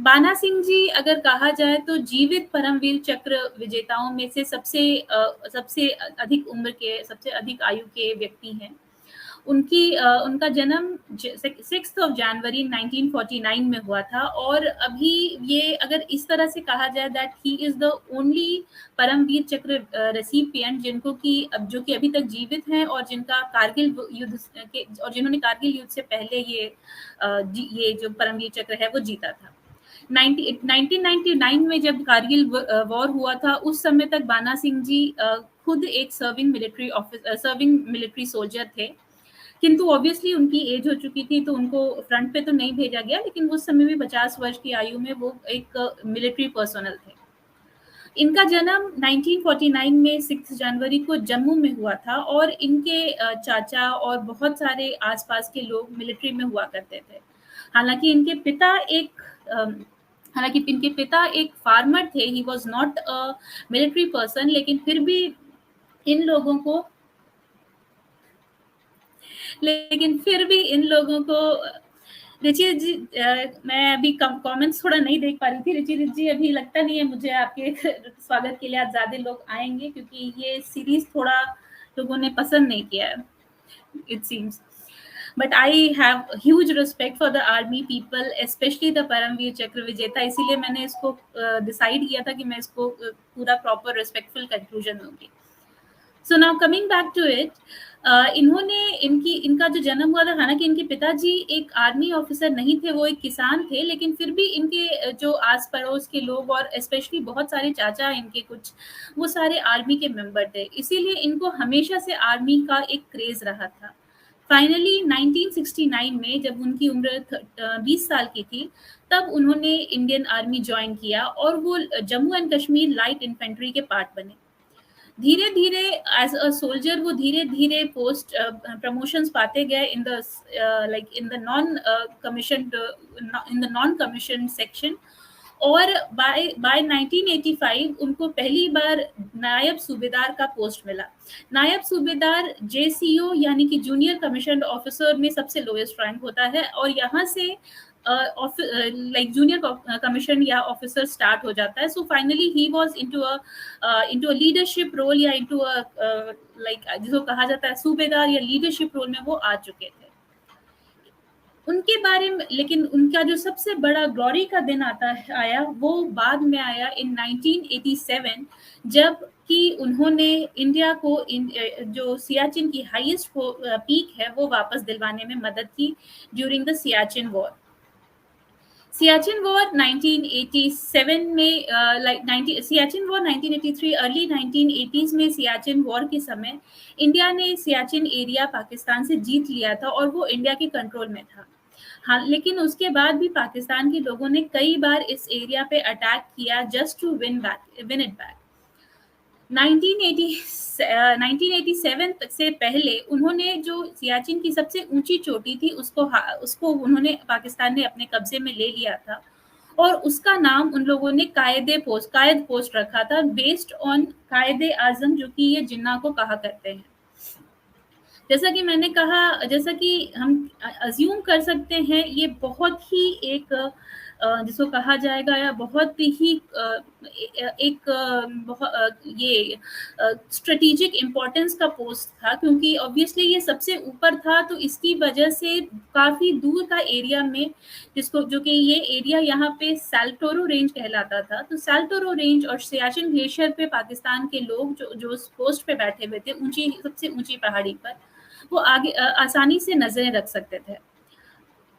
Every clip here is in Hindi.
बाना सिंह जी अगर कहा जाए तो जीवित परमवीर चक्र विजेताओं में से सबसे अधिक उम्र के, सबसे अधिक आयु के व्यक्ति हैं। उनका जन्म 6 ऑफ जनवरी 1949 में हुआ था, और अभी ये अगर इस तरह से कहा जाए that he is the only Paramvir Chakra recipient जो कि अभी तक जीवित हैं, और जिनका कारगिल युद्ध के और जिन्होंने कारगिल युद्ध से पहले ये जो परमवीर चक्र है वो जीता था। 1999 में जब कारगिल वॉर हुआ था, उस समय तक बाना सिंह जी खुद एक सर्विंग मिलिट्री सोल्जर थे, किंतु ऑब्वियसली उनकी एज हो चुकी थी, तो उनको फ्रंट पे तो नहीं भेजा गया, लेकिन उस समय भी 50 वर्ष की आयु में वो एक मिलिट्री पर्सनल थे। इनका जन्म 1949 में 6 जनवरी को जम्मू में हुआ था, और इनके चाचा और बहुत सारे आसपास के लोग मिलिट्री में हुआ करते थे। हालांकि इनके पिता एक फार्मर थे, he was not a military person, लेकिन फिर भी इन लोगों को रिचि जी, मैं अभी कमेंट्स थोड़ा नहीं देख पा रही थी। रिचि जी, अभी लगता नहीं है मुझे आपके स्वागत के लिए आज ज्यादा लोग आएंगे, क्योंकि ये सीरीज थोड़ा लोगों ने पसंद नहीं किया है, it seems. But I have huge respect for the army people, especially the Paramvir Chakra विजेता, इसीलिए मैंने इसको डिसाइड किया था कि मैं इसको पूरा प्रॉपर रिस्पेक्टफुल कंक्लूजन दूंगी। So now coming back to it, इनका जो जन्म हुआ था, हालांकि इनके पिताजी एक आर्मी ऑफिसर नहीं थे, वो एक किसान थे, लेकिन फिर भी इनके जो आस पड़ोस के लोग और स्पेशली बहुत सारे चाचा इनके कुछ, वो सारे आर्मी के मेंबर थे, इसीलिए इनको हमेशा से आर्मी का एक क्रेज रहा था। फाइनली 1969 में जब उनकी उम्र 20 साल की थी, तब उन्होंने इंडियन आर्मी ज्वाइन किया, और वो Jammu and Kashmir light infantry के पार्ट बने। धीरे धीरे एज अ सोल्जर वो धीरे धीरे पोस्ट प्रमोशंस पाते गए in the non commission section, और बाय 1985 उनको पहली बार नायब सूबेदार का पोस्ट मिला। नायब सूबेदार जेसीओ यानी कि जूनियर कमीशन ऑफिसर में सबसे लोएस्ट रैंक होता है, और यहाँ से जूनियर कमीशन या ऑफिसर स्टार्ट हो जाता है। So finally he was into a leadership role, या इनटू जिसको कहा जाता है सूबेदार या लीडरशिप रोल में वो आ चुके थे। उनके बारे में, लेकिन उनका जो सबसे बड़ा ग्लोरी का दिन आया वो बाद में आया इन 1987, जब कि उन्होंने इंडिया को जो सियाचिन की हाईएस्ट पीक है वो वापस दिलवाने में मदद की during the Siachen war. Siachen war 1987 में सियाचिन वॉर 1983 अर्ली 1980s में सियाचिन वॉर के समय इंडिया ने सियाचिन एरिया पाकिस्तान से जीत लिया था, और वो इंडिया के कंट्रोल में था। हाँ, लेकिन उसके बाद भी पाकिस्तान के लोगों ने कई बार इस एरिया पे अटैक किया just to win it back. 1987 तक से पहले उन्होंने जो सियाचिन की सबसे ऊंची चोटी थी उसको उन्होंने पाकिस्तान ने अपने कब्जे में ले लिया था, और उसका नाम उन लोगों ने कायद पोस्ट रखा था, बेस्ड ऑन कायदे आजम, जो कि ये जिन्ना को कहा करते हैं। जैसा कि मैंने कहा, जैसा कि हम अज्यूम कर सकते हैं, ये बहुत ही एक जिसको कहा जाएगा या बहुत ही एक ये स्ट्रेटेजिक इम्पोर्टेंस का पोस्ट था, क्योंकि ऑब्वियसली ये सबसे ऊपर था, तो इसकी वजह से काफी दूर का एरिया में जो कि ये एरिया यहाँ पे सैल्टोरो रेंज कहलाता था, तो सैल्टोरो रेंज और सियाचिन ग्लेशियर पे पाकिस्तान के लोग जो उस पोस्ट पे बैठे हुए थे सबसे ऊंची पहाड़ी पर, वो आगे आसानी से नजरें रख सकते थे।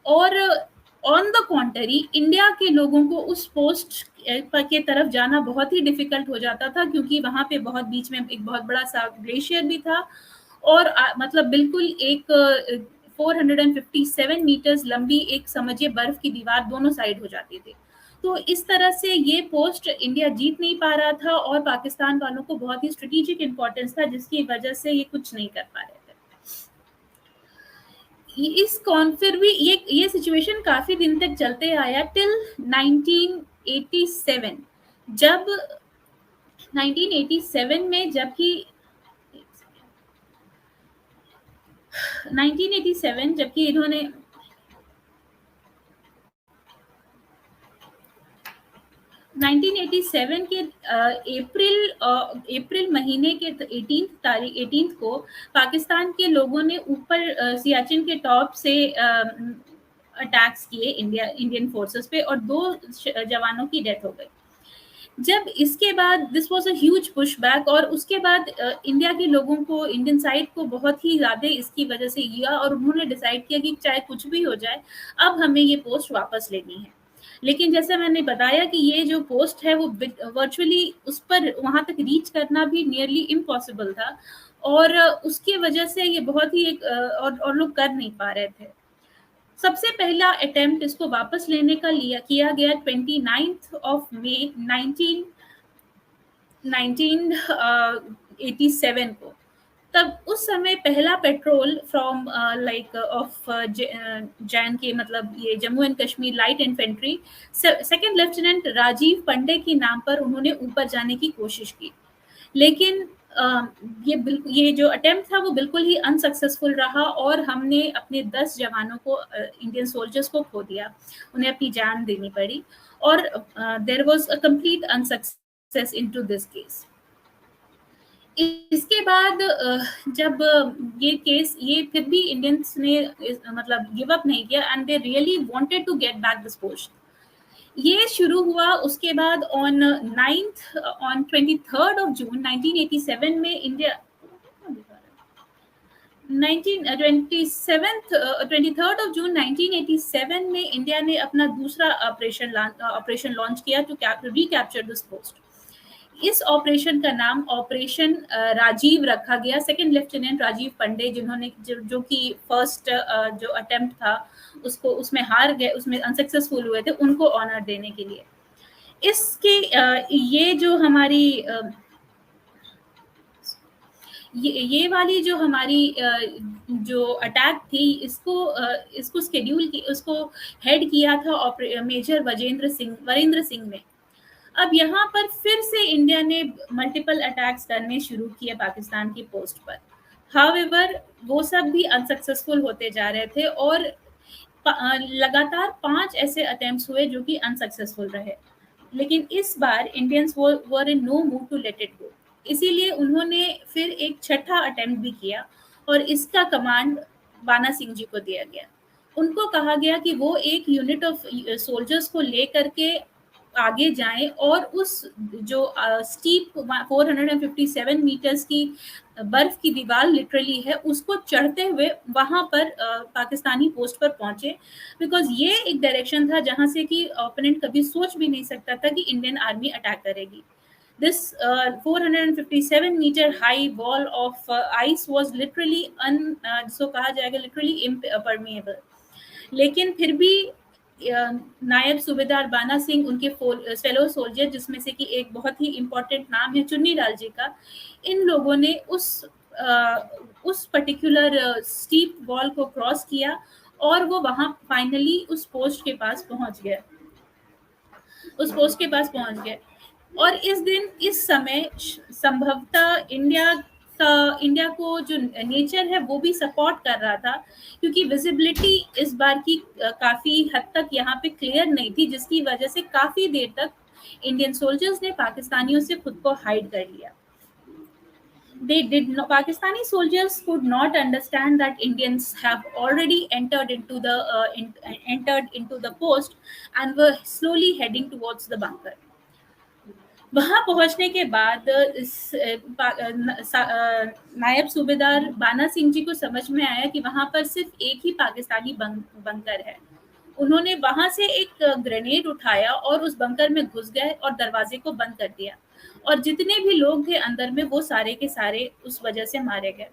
और ऑन द कॉन्ट्री इंडिया के लोगों को उस पोस्ट के तरफ जाना बहुत ही डिफिकल्ट हो जाता था, क्योंकि वहां पे बीच में एक बहुत बड़ा सा ग्लेशियर भी था, और मतलब बिल्कुल एक 457 मीटर्स लंबी एक समझिए बर्फ की दीवार दोनों साइड हो जाती थी। तो इस तरह से ये पोस्ट इंडिया जीत नहीं पा रहा था, और पाकिस्तान वालों को बहुत ही स्ट्रेटेजिक इंपॉर्टेंस था, जिसकी वजह से ये कुछ नहीं कर पा रहे थे। फिर भी ये सिचुएशन काफी दिन तक चलते आया टिल 1987, जब 1987 में जबकि 1987 जबकि इन्होंने 1987 के अप्रैल महीने के 18 को पाकिस्तान के लोगों ने ऊपर सियाचिन के टॉप से अटैक्स किए इंडियन फोर्सेस पे, और 2 जवानों की डेथ हो गई। जब इसके बाद this was a huge pushback, और उसके बाद इंडिया के लोगों को, इंडियन साइड को बहुत ही ज़्यादा इसकी वजह से किया, और उन्होंने डिसाइड किया कि चाहे कुछ भी हो जाए, अब हमें ये पोस्ट वापस लेनी है। लेकिन जैसे मैंने बताया कि ये जो पोस्ट है वो वर्चुअली उस पर वहाँ तक रीच करना भी नियरली इम्पॉसिबल था, और उसकी वजह से ये बहुत ही और लोग कर नहीं पा रहे थे। सबसे पहला अटेम्प्ट इसको वापस लेने का किया गया 29 ऑफ मई 1987 को। तब उस समय पहला पेट्रोल फ्रॉम लाइक ऑफ जैन के, मतलब ये Jammu and Kashmir light infantry, second lieutenant Rajiv Pande के नाम पर उन्होंने ऊपर जाने की कोशिश की। लेकिन ये जो अटेम्प्ट था वो बिल्कुल ही अनसक्सेसफुल रहा, और हमने अपने 10 जवानों को, इंडियन सोल्जर्स को खो दिया, उन्हें अपनी जान देनी पड़ी, और there was a complete unsuccess into this case. इसके बाद जब ये फिर भी इंडियंस ने मतलब गिव अप नहीं किया, and they really wanted to get back this post. ये शुरू हुआ उसके बाद ऑन 23rd ऑफ जून 1987 में इंडिया 23rd ऑफ जून 1987 में इंडिया ने अपना दूसरा ऑपरेशन लॉन्च किया टू रिकैप्चर दिस पोस्ट। इस ऑपरेशन का नाम ऑपरेशन राजीव रखा गया। सेकंड लेफ्टिनेंट राजीव पंडे, जिन्होंने जो कि फर्स्ट जो अटेम्प्ट था उसको उसमें हार गए, उसमें अनसक्सेसफुल हुए थे, उनको ऑनर देने के लिए। इसके ये जो हमारी ये वाली जो हमारी जो अटैक थी, इसको स्केड्यूल की, उसको हेड किया था मेजर वरेंद्र सिंह ने। अब यहाँ पर फिर से इंडिया ने मल्टीपल अटैक्स करने शुरू किए पाकिस्तान की पोस्ट पर। हाउएवर वो सब भी अनसक्सेसफुल होते जा रहे थे, और लगातार 5 ऐसे अटेम्प्ट्स हुए जो कि अनसक्सेसफुल रहे। लेकिन इस बार Indians were in no mood to let it go, इसीलिए उन्होंने फिर एक छठा अटेम्प्ट भी किया, और इसका कमांड बाना सिंह जी को दिया गया। उनको कहा गया कि वो एक यूनिट ऑफ सोल्जर्स को लेकर के आगे जाएं, और उस जो स्टीप 457 मीटर्स की बर्फ की दीवार लिटरली है, उसको चढ़ते हुए वहां पर पाकिस्तानी पोस्ट पर पहुंचे, बिकॉज ये एक डायरेक्शन था जहां से कि ओपोनेंट कभी सोच भी नहीं सकता था कि इंडियन आर्मी अटैक करेगी। This 457 meter high wall of ice was literally जिसको कहा जाएगा literally impermeable। लेकिन फिर भी नायब सूबेदार बाना सिंह, उनके फेलो सोल्जर, जिसमें से कि एक बहुत ही इम्पोर्टेंट नाम है चुन्नी लाल जी का, इन लोगों ने उस पर्टिकुलर स्टीप वॉल को क्रॉस किया, और वो वहां फाइनली उस पोस्ट के पास पहुंच गए। और इस दिन, इस समय संभवतः इंडिया को जो नेचर है वो भी सपोर्ट कर रहा था, क्योंकि विजिबिलिटी इस बार की काफी हद तक यहाँ पे क्लियर नहीं थी, जिसकी वजह से काफी देर तक इंडियन सोल्जर्स ने पाकिस्तानियों से खुद को हाइड कर लिया। Pakistani soldiers could not understand that Indians have already entered into the post and were slowly heading towards the bunker. वहां पहुंचने के बाद नायब सूबेदार बाना सिंह जी को समझ में आया कि वहां पर सिर्फ एक ही पाकिस्तानी बंकर है। उन्होंने वहां से एक ग्रेनेड उठाया और उस बंकर में घुस गए और दरवाजे को बंद कर दिया, और जितने भी लोग थे अंदर में वो सारे के सारे उस वजह से मारे गए।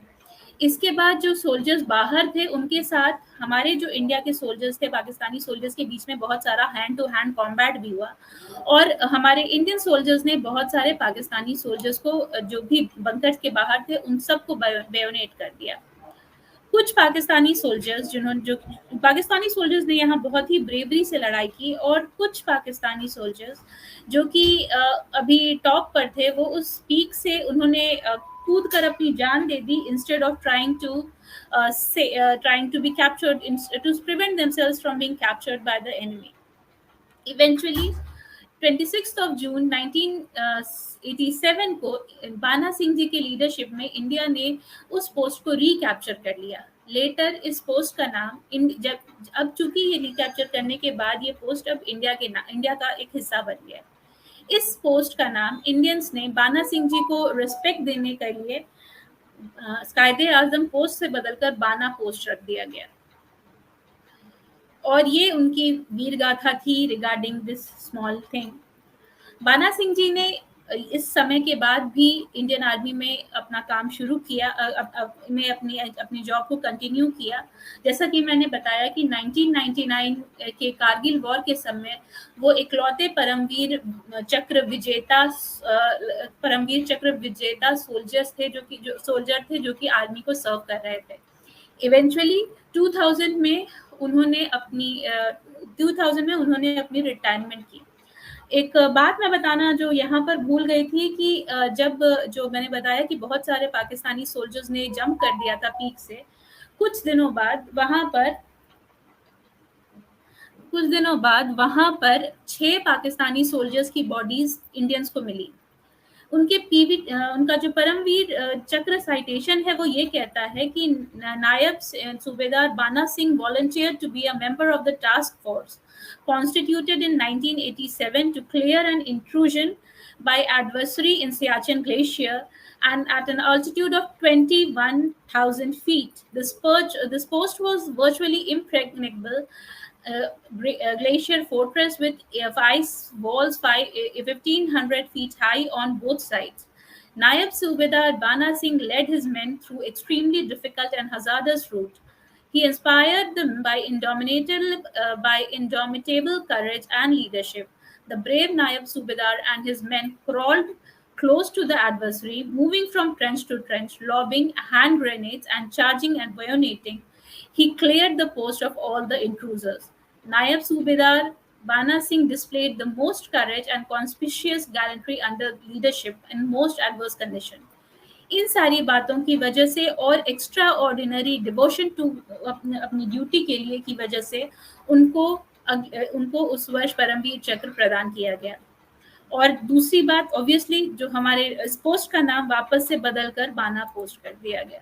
इसके बाद जो सोल्जर्स बाहर थे, उनके साथ हमारे जो इंडिया के सोल्जर्स थे, पाकिस्तानी सोल्जर्स के बीच में बहुत सारा हैंड टू हैंड कॉम्बैट भी हुआ, और हमारे इंडियन सोल्जर्स ने बहुत सारे पाकिस्तानी सोल्जर्स को, जो भी बंकर के बाहर थे, उन सबको बेयोनेट कर दिया। कुछ पाकिस्तानी सोल्जर्स ने यहाँ बहुत ही ब्रेवरी से लड़ाई की, और कुछ पाकिस्तानी सोल्जर्स जो कि अभी टॉप पर थे, वो उस पीक से उन्होंने कूद कर अपनी जान दे दी, instead of trying to be captured, to prevent themselves from being captured by the enemy. Eventually 26 of June 1987 को बाना सिंह जी के लीडरशिप में इंडिया ने उस पोस्ट को रिकैप्चर कर लिया। लेटर इस पोस्ट का नाम जब अब चूंकि ये रिकैप्चर करने के बाद ये पोस्ट अब इंडिया का एक हिस्सा बन गया। इस पोस्ट का नाम इंडियंस ने बाना सिंह जी को रिस्पेक्ट देने के लिए कायदे आजम पोस्ट से बदलकर बाना पोस्ट रख दिया गया। और ये उनकी वीर गाथा थी रिगार्डिंग दिस स्मॉल थिंग। बाना सिंह जी ने इस समय के बाद भी इंडियन आर्मी में अपना काम शुरू किया, में अपनी जॉब को कंटिन्यू किया। जैसा कि मैंने बताया कि 1999 के कारगिल वॉर के समय वो इकलौते परमवीर चक्र विजेता सोल्जर थे जो कि आर्मी को सर्व कर रहे थे। इवेंचुअली 2000 में उन्होंने अपनी रिटायरमेंट की। एक बात मैं बताना जो यहाँ पर भूल गई थी कि जब जो मैंने बताया कि बहुत सारे पाकिस्तानी सोल्जर्स ने जंप कर दिया था पीक से, कुछ दिनों बाद वहां पर 6 पाकिस्तानी सोल्जर्स की बॉडीज इंडियंस को मिली। उनका जो परमवीर चक्र साइटेशन है वो ये कहता है कि नायब सूबेदार बाना Singh volunteered to be a member of the task force constituted in 1987 to clear an intrusion by adversary in Siachen Glacier and at an altitude of 21,000 feet. This post was virtually impregnable glacier fortress with ice walls 1,500 feet high on both sides. Naib Subedar Bana Singh led his men through extremely difficult and hazardous route. He inspired them by indomitable courage and leadership. The brave Naib Subedar and his men crawled close to the adversary, moving from trench to trench, lobbing hand grenades and charging and bayoneting. He cleared the post of all the intruders. Naib Subedar Bana Singh displayed the most courage and conspicuous gallantry under leadership in most adverse conditions. इन सारी बातों की वजह से और एक्स्ट्रा ऑर्डिनरी डिवोशन टू अपनी ड्यूटी के लिए की वजह से उनको उस वर्ष परमवीर चक्र प्रदान किया गया। और दूसरी बात ऑब्वियसली जो हमारे इस पोस्ट का नाम वापस से बदलकर बाना पोस्ट कर दिया गया।